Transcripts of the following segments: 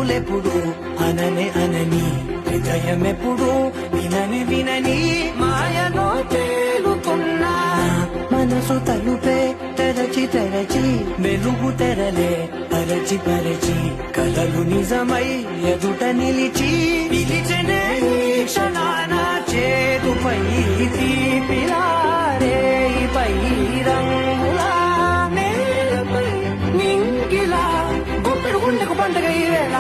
పెదవులెప్పుడు అననే అనని హృదయమెప్పుడు వినని వినని మాయలో తేలుతున్నా మనసు తలుపే తెరచి తెరచి వెలుగు తెరలే పరచి పరచి కలలు నిజమై ఎదుట నిలిచి పిలిచనే క్షణాన చేతుపై తీపిలారే పై రంగులా నేలపై నింగిలా గుప్పెడు గుండెకు పండుగ ఈ వేళ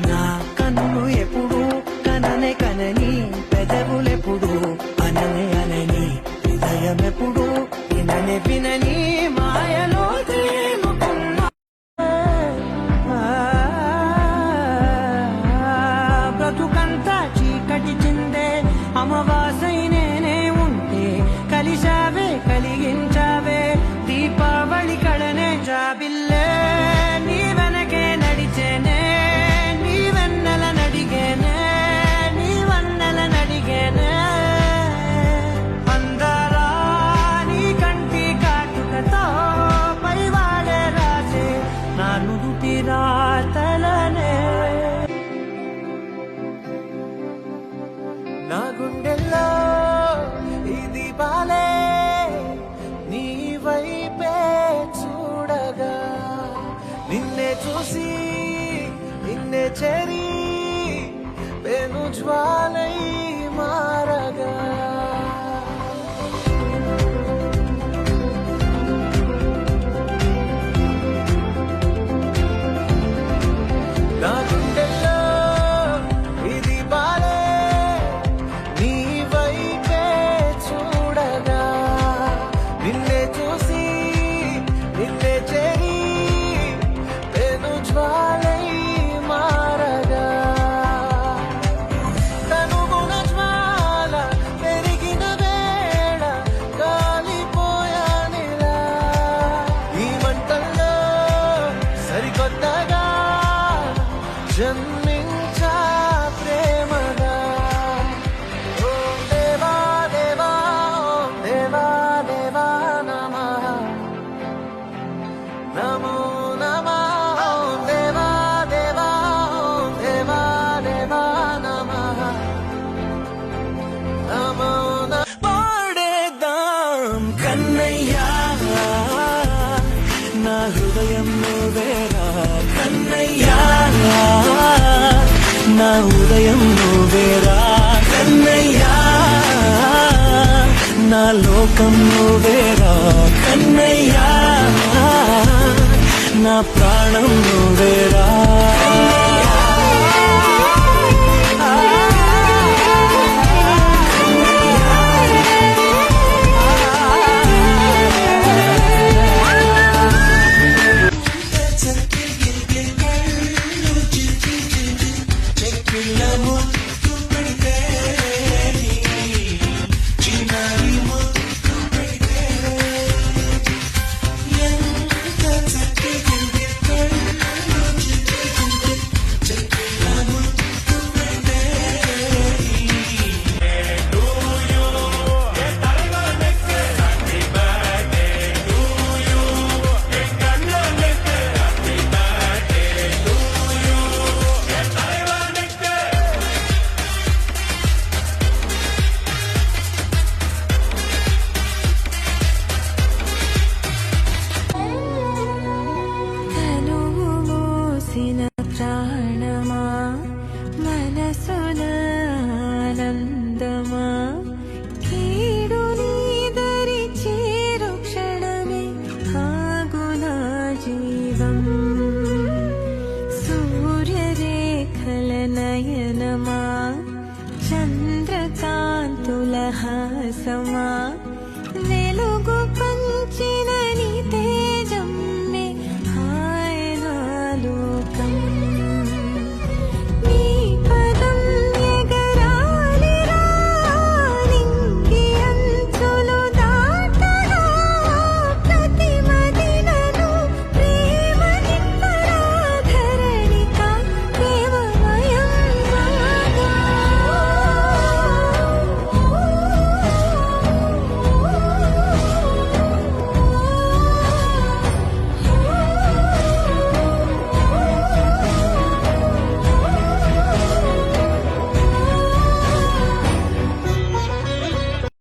నా కన్ను ఎప్పుడు కననే కనని పెదవులెప్పుడు అననే అనని హృదయమెప్పుడు విననే వినని మాయలో తేలుకున్నా బ్రతుకంతా చీకటి చిందే అమావాసై నేనే ఉంటే కలిశావే కలిగించావే దీపావళి కడనే జాబిల్లే నీ వెనకే నడిచేనే నీ వెన్నెల నడిగేనే నీ వన్నెల నడిగేనే అందరా నీ కంటి కాటుకతో పైవాడే రాసే నా నుదుటి రాతలనే నా గుండెల్లో ఇది బాలే నీ వైపే చూడగా నిన్నే చూసి నిన్నే చేరి పెను జ్వాలై మారగా నా గుండెల్లో ఇది బాలే నీ వైపే చూడగా నిన్నే చూసి నిన్నే చేరి పెను జ్వాలై మారగా తనుగుణ జ్వాల పెరిగిన వేళ కాలిపోయానిలా ఈ మంటల్లో సరికొత్తగా జన్మించా ప్రేమగా ఓం దేవా దేవా ఓం దేవా దేవా నమః నమో నమః ఓం దేవా దేవా ఓం దేవా దేవా నమః నమో పాడేద్దాం కన్నయ్యా నా హృదయం నువ్వేరా కన్నయ్యా నా ఉదయం నువ్వేరా కన్నయ్యా నా లోకం నువ్వేరా కన్నయ్యా నా ప్రాణం నువ్వేరా ప్రాణమా మనసున ఆనందమా కీడు నీదరి చేరు క్షణమే ఆగునా జీవం సూర్యరేఖల నయనమా చంద్రకాంతుల హాసమా